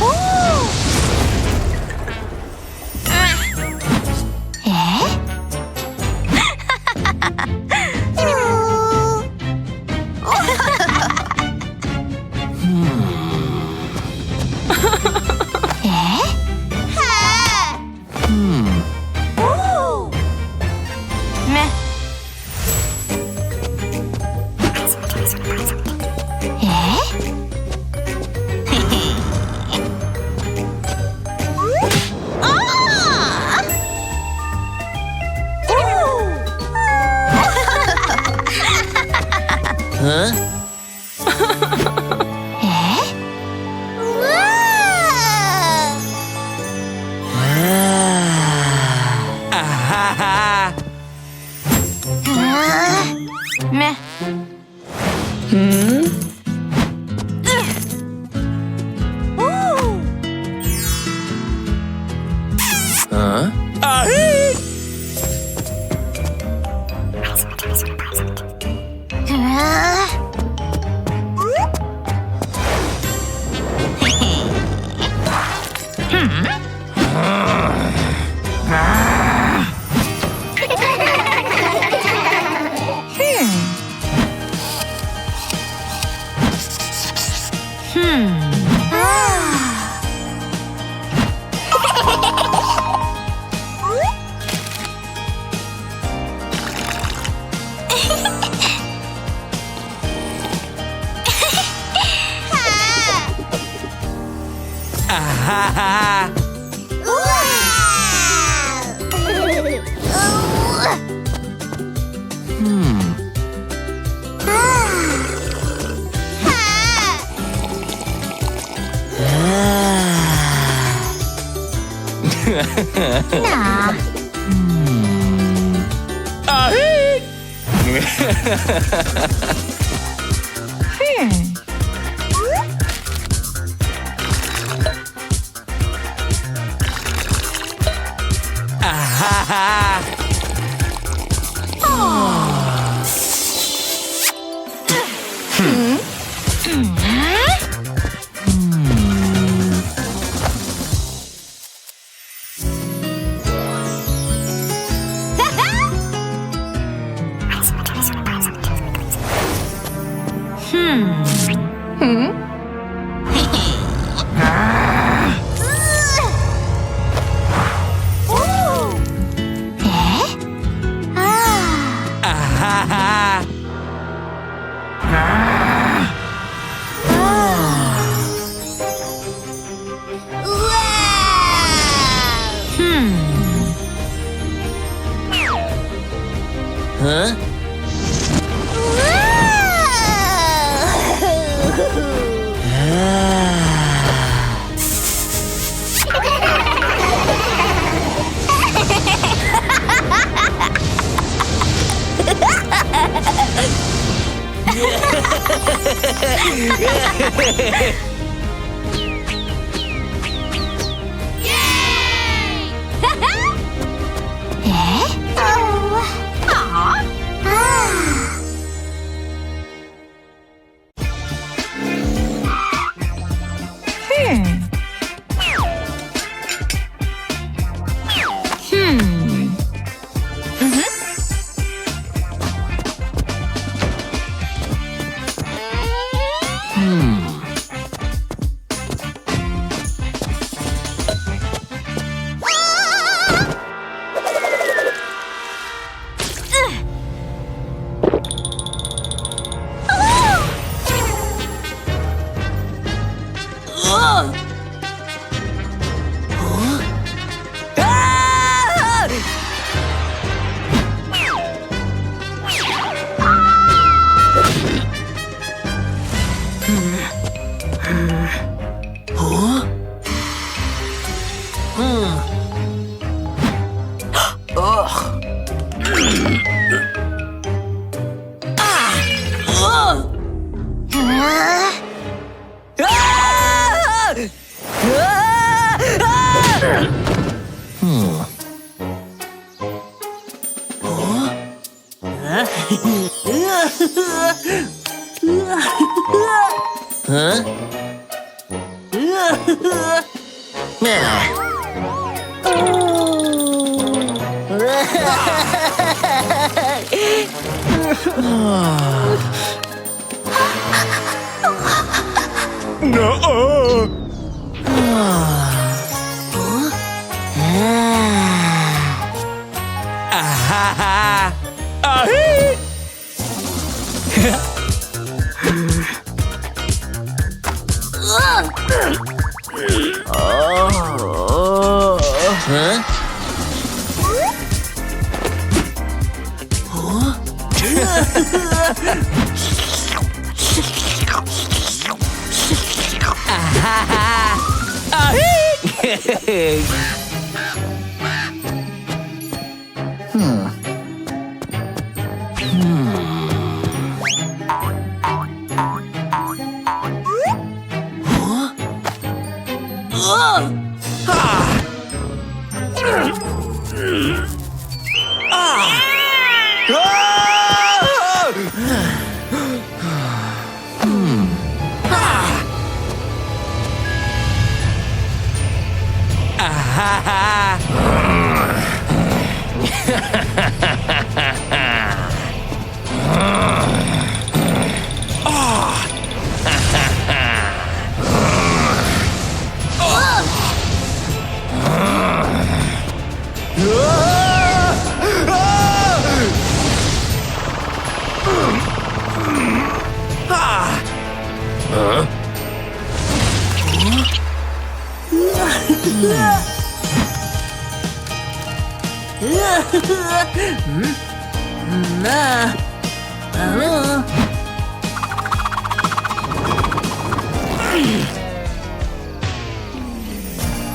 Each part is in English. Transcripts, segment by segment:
오!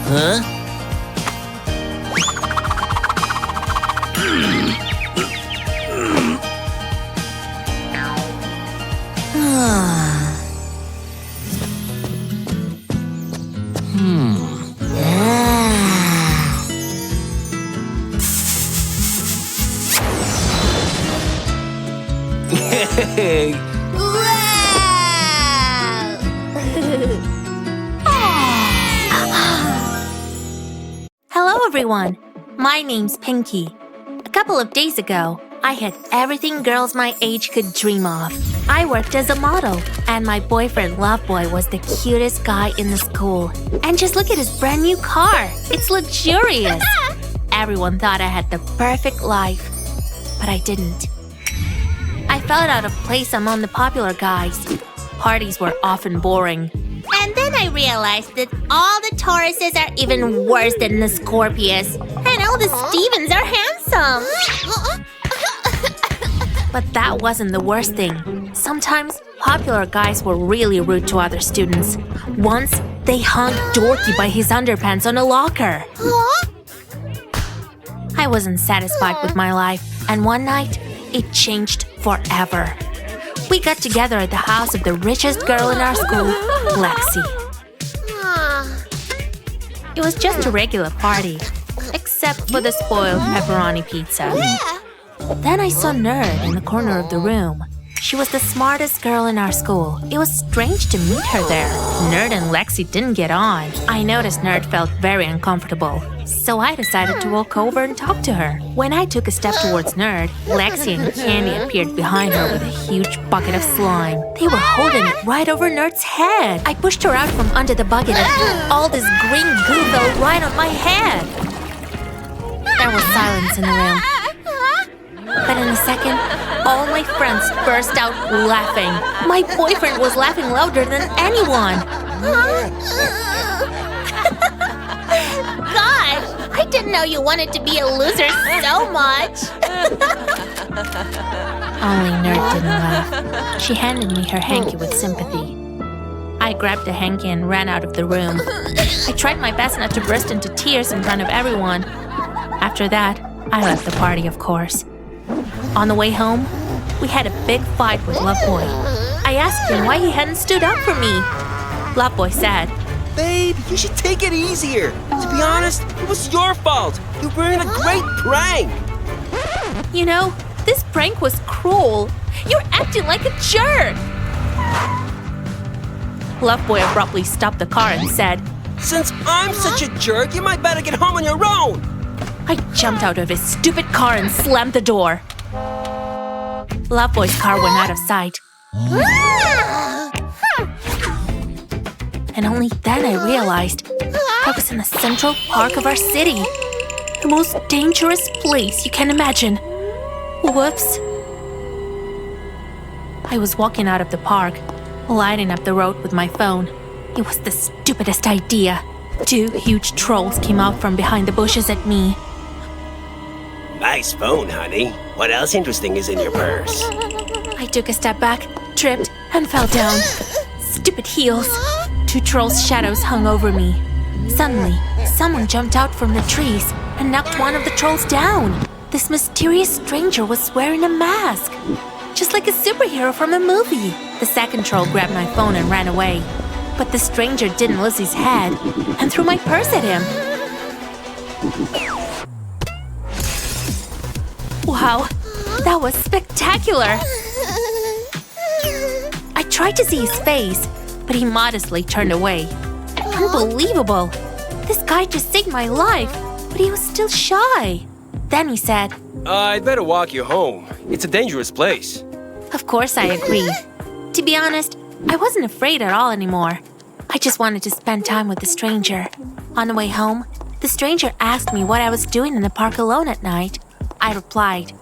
Huh? Hey. Hello everyone, my name's Pinky. A couple of days ago, I had everything girls my age could dream of. I worked as a model, and my boyfriend Loveboy was the cutest guy in the school. And just look at his brand new car, it's luxurious. Everyone thought I had the perfect life, but I didn't. I felt out of place among the popular guys. Parties were often boring. And then I realized that all the Tauruses are even worse than the Scorpius. And all the Stevens are handsome. But that wasn't the worst thing. Sometimes, popular guys were really rude to other students. Once, they hung Dorky by his underpants on a locker. I wasn't satisfied with my life, and one night, it changed forever. We got together at the house of the richest girl in our school, Lexi. It was just a regular party, except for the spoiled pepperoni pizza. Then I saw Nerd in the corner of the room. She was the smartest girl in our school. It was strange to meet her there. Nerd and Lexi didn't get on. I noticed Nerd felt very uncomfortable, so I decided to walk over and talk to her. When I took a step towards Nerd, Lexi and Candy appeared behind her with a huge bucket of slime. They were holding it right over Nerd's head. I pushed her out from under the bucket and all this green goo fell right on my head. There was silence in the room. But in a second, all my friends burst out laughing. My boyfriend was laughing louder than anyone. Gosh, I didn't know you wanted to be a loser so much. Only Nerd didn't laugh. She handed me her hanky with sympathy. I grabbed the hanky and ran out of the room. I tried my best not to burst into tears in front of everyone. After that, I left the party, of course. On the way home, we had a big fight with Loveboy. I asked him why he hadn't stood up for me. Loveboy said, Babe, you should take it easier. To be honest, it was your fault. You were in a great prank. You know, this prank was cruel. You're acting like a jerk. Loveboy abruptly stopped the car and said, Since I'm such a jerk, you might better get home on your own. I jumped out of his stupid car and slammed the door. Loveboy's car went out of sight. And only then I realized I was in the central park of our city. The most dangerous place you can imagine. Whoops. I was walking out of the park, lighting up the road with my phone. It was the stupidest idea. 2 huge trolls came out from behind the bushes at me. Nice phone, honey. What else interesting is in your purse? I took a step back, tripped, and fell down. Stupid heels. 2 trolls' shadows hung over me. Suddenly, someone jumped out from the trees and knocked one of the trolls down. This mysterious stranger was wearing a mask, just like a superhero from a movie. The second troll grabbed my phone and ran away. But the stranger didn't lose his head and threw my purse at him. Wow, that was spectacular! I tried to see his face, but he modestly turned away. Unbelievable! This guy just saved my life, but he was still shy. Then he said, I'd better walk you home. It's a dangerous place. Of course I agreed. To be honest, I wasn't afraid at all anymore. I just wanted to spend time with the stranger. On the way home, the stranger asked me what I was doing in the park alone at night. I replied,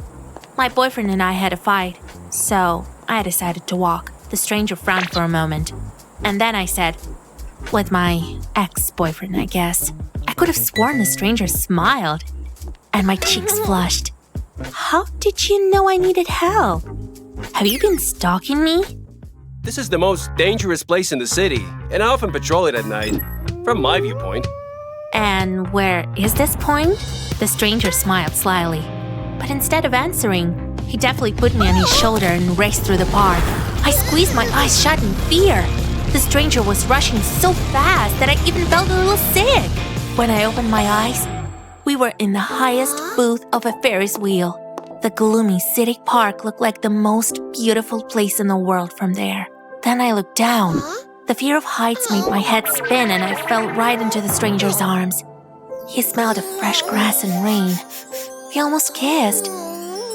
my boyfriend and I had a fight, so I decided to walk. The stranger frowned for a moment. And then I said, with my ex-boyfriend, I guess. could have sworn the stranger smiled, and my cheeks flushed. How did you know I needed help? Have you been stalking me? This is the most dangerous place in the city, and I often patrol it at night, from my viewpoint. And where is this point? The stranger smiled slyly, but instead of answering, he deftly put me on his shoulder and raced through the park. I squeezed my eyes shut in fear. The stranger was rushing so fast that I even felt a little sick. When I opened my eyes, we were in the highest booth of a Ferris wheel. The gloomy city park looked like the most beautiful place in the world from there. Then I looked down. The fear of heights made my head spin and I fell right into the stranger's arms. He smelled of fresh grass and rain. We almost kissed,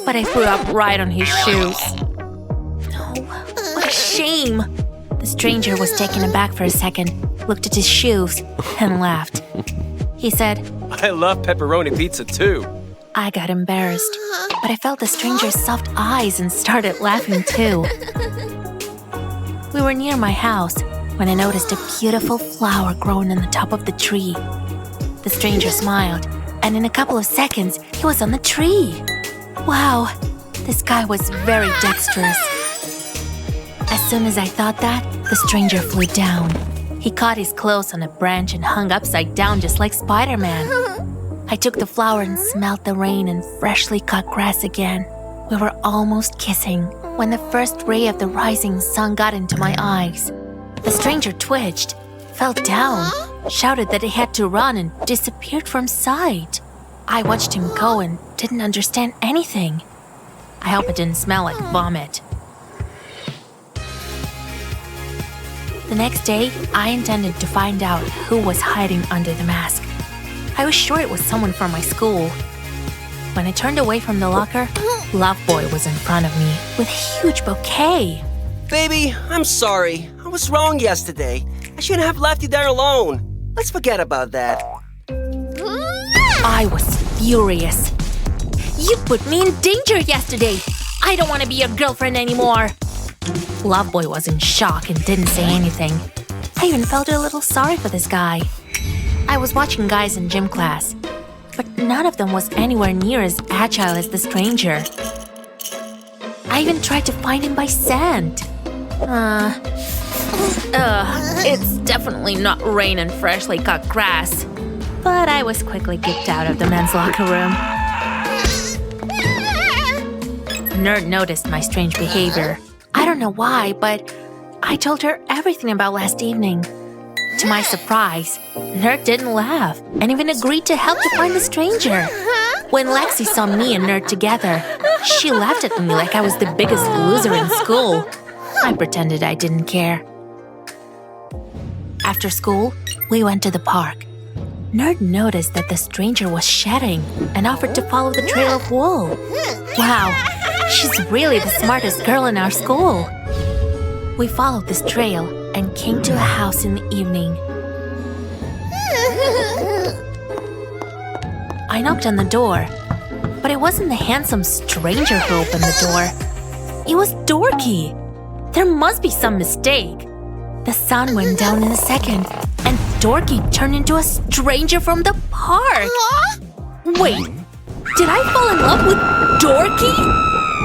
but I threw up right on his shoes. No, what a shame! The stranger was taken aback for a second, looked at his shoes, and laughed. He said, I love pepperoni pizza too. I got embarrassed, but I felt the stranger's soft eyes and started laughing too. We were near my house when I noticed a beautiful flower growing on the top of the tree. The stranger smiled, and in a couple of seconds, he was on the tree. Wow, this guy was very dexterous. As soon as I thought that, the stranger flew down. He caught his clothes on a branch and hung upside down just like Spider-Man. I took the flower and smelled the rain and freshly cut grass again. We were almost kissing when the first ray of the rising sun got into my eyes. The stranger twitched, fell down, shouted that he had to run and disappeared from sight. I watched him go and didn't understand anything. I hope it didn't smell like vomit. The next day, I intended to find out who was hiding under the mask. I was sure it was someone from my school. When I turned away from the locker, Loveboy was in front of me with a huge bouquet. Baby, I'm sorry. I was wrong yesterday. I shouldn't have left you there alone. Let's forget about that. I was furious. You put me in danger yesterday. I don't want to be your girlfriend anymore. Loveboy was in shock and didn't say anything. I even felt a little sorry for this guy. I was watching guys in gym class, but none of them was anywhere near as agile as the stranger. I even tried to find him by scent. It's definitely not rain and freshly cut grass. But I was quickly kicked out of the men's locker room. Nerd noticed my strange behavior. I don't know why, but I told her everything about last evening. To my surprise, Nerd didn't laugh and even agreed to help to find the stranger. When Lexi saw me and Nerd together, she laughed at me like I was the biggest loser in school. I pretended I didn't care. After school, we went to the park. Nerd noticed that the stranger was shedding and offered to follow the trail of wool. Wow, she's really the smartest girl in our school. We followed this trail and came to a house in the evening. I knocked on the door, but it wasn't the handsome stranger who opened the door. It was Dorky. There must be some mistake. The sun went down in a second, and Dorky turned into a stranger from the park. Wait, did I fall in love with Dorky?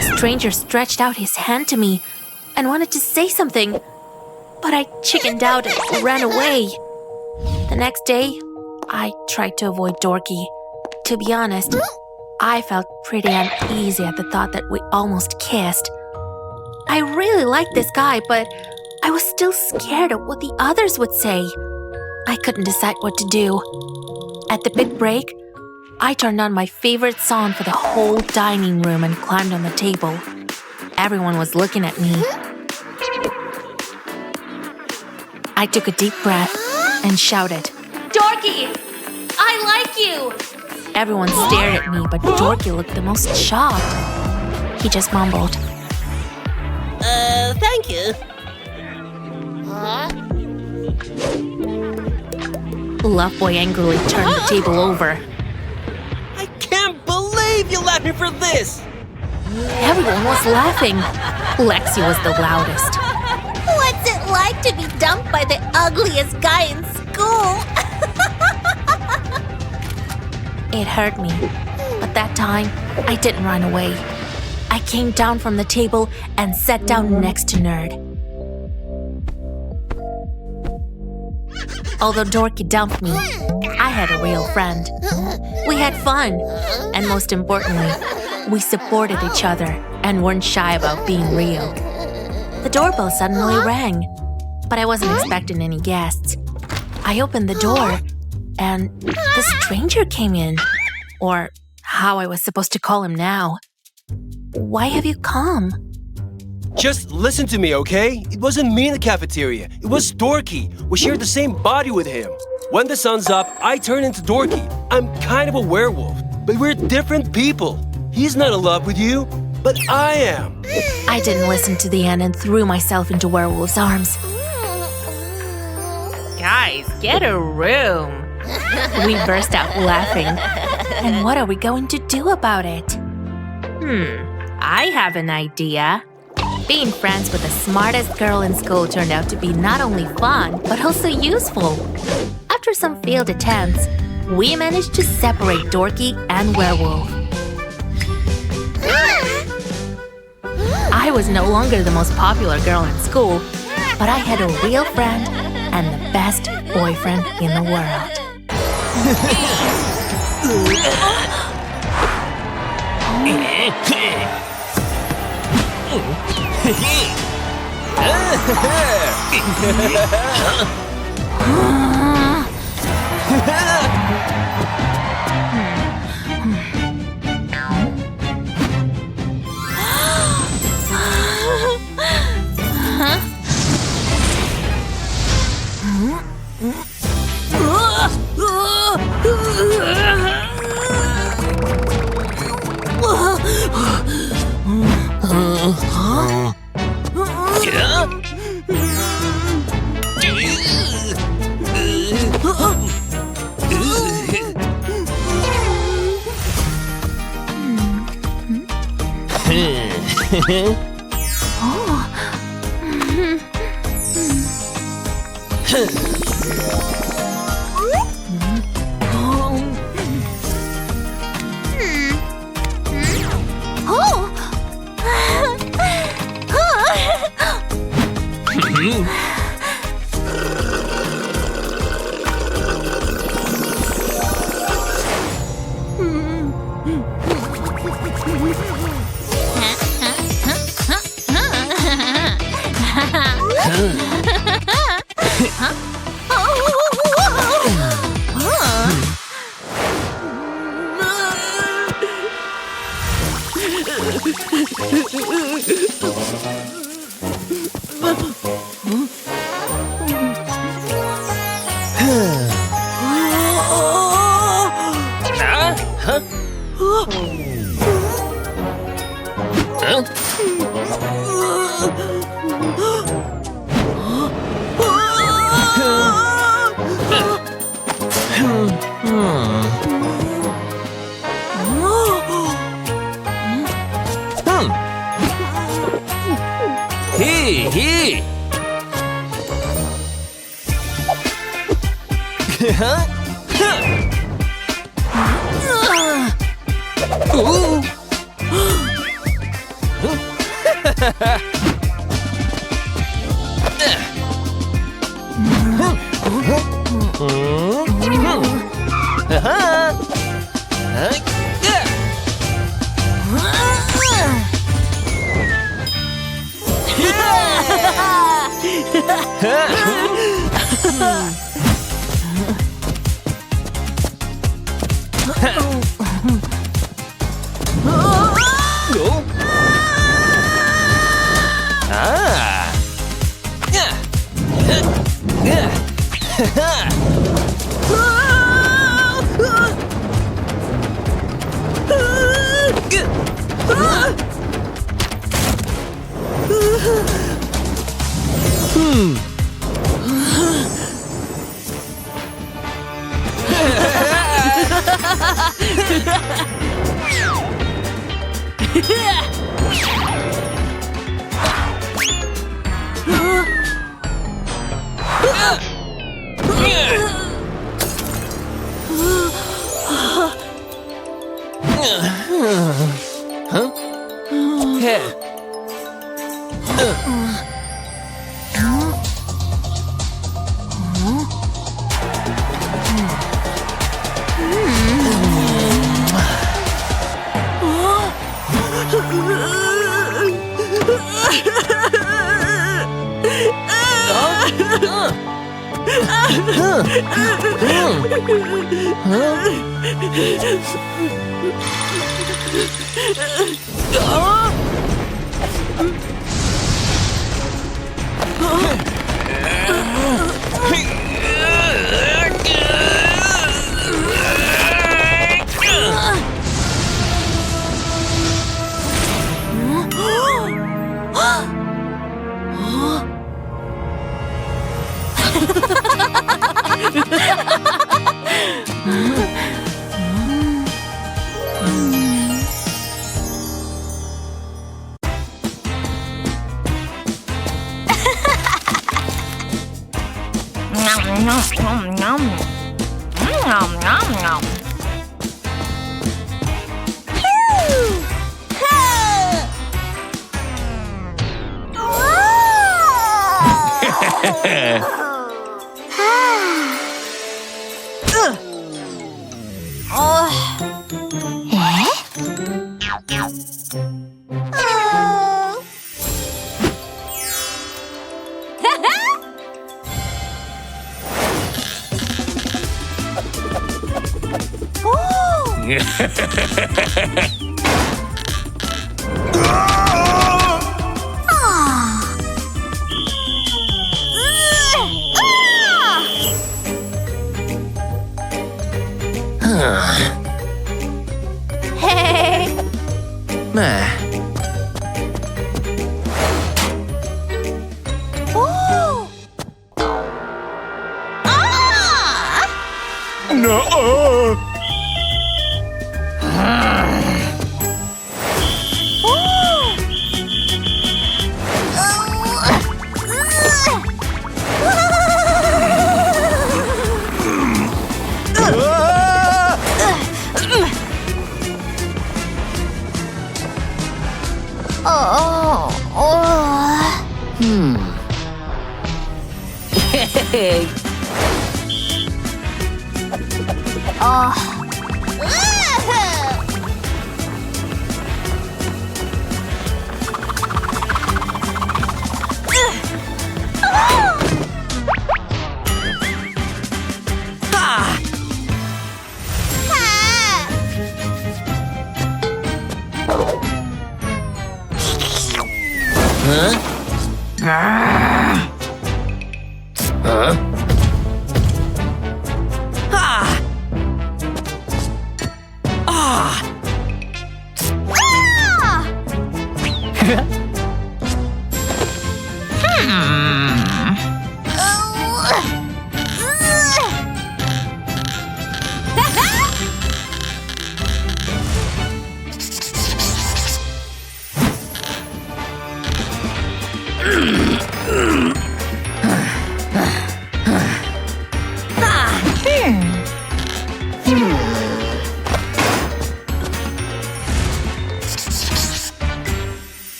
The stranger stretched out his hand to me and wanted to say something, but I chickened out and ran away. The next day, I tried to avoid Dorky. To be honest, I felt pretty uneasy at the thought that we almost kissed. I really liked this guy, but I was still scared of what the others would say. I couldn't decide what to do. At the big break, I turned on my favorite song for the whole dining room and climbed on the table. Everyone was looking at me. I took a deep breath and shouted, "Dorky! I like you!" Everyone stared at me, but Dorky looked the most shocked. He just mumbled, Thank you. Loveboy angrily turned the table over. I can't believe you left me for this! Everyone was laughing. Lexi was the loudest. What's it like to be dumped by the ugliest guy in school? It hurt me, but that time, I didn't run away. I came down from the table and sat down next to Nerd. Although Dorky dumped me, I had a real friend. We had fun, and most importantly, we supported each other and weren't shy about being real. The doorbell suddenly rang, but I wasn't expecting any guests. I opened the door, and the stranger came in, or how I was supposed to call him now. Why have you come? Just listen to me, okay? It wasn't me in the cafeteria. It was Dorky. We shared the same body with him. When the sun's up, I turn into Dorky. I'm kind of a werewolf, but we're different people. He's not in love with you, but I am. I didn't listen to the end and threw myself into Werewolf's arms. Guys, get a room. We burst out laughing. And what are we going to do about it? I have an idea. Being friends with the smartest girl in school turned out to be not only fun, but also useful. After some failed attempts, we managed to separate Dorky and Werewolf. I was no longer the most popular girl in school, but I had a real friend and the best boyfriend in the world.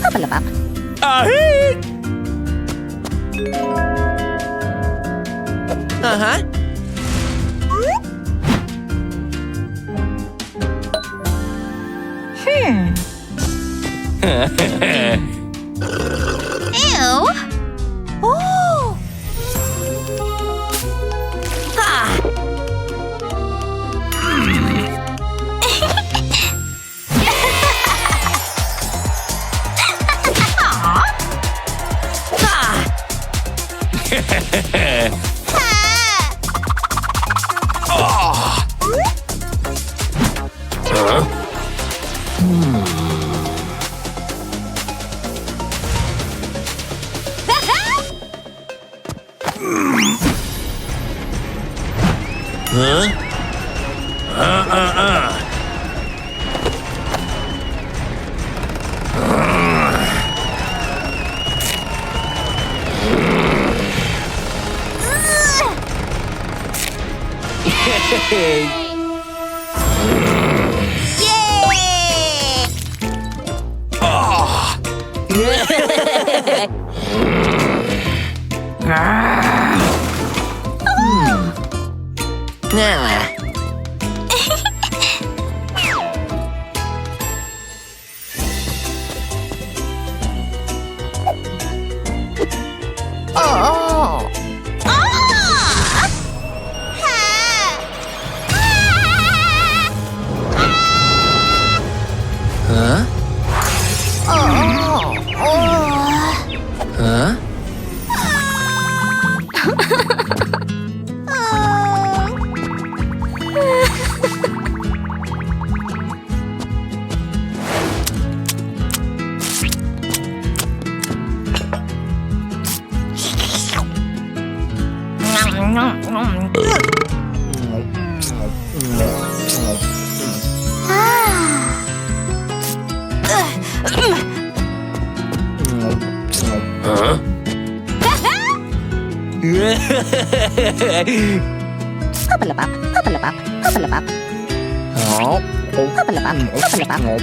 Hubbalabub. Uh-huh. Ew. Oh. Ah. Oh. Huh? Huh? Huh? Hubbalabub. Hubbalabub. Hubbalabub. Oh. Hubbalabub. Hubbalabub.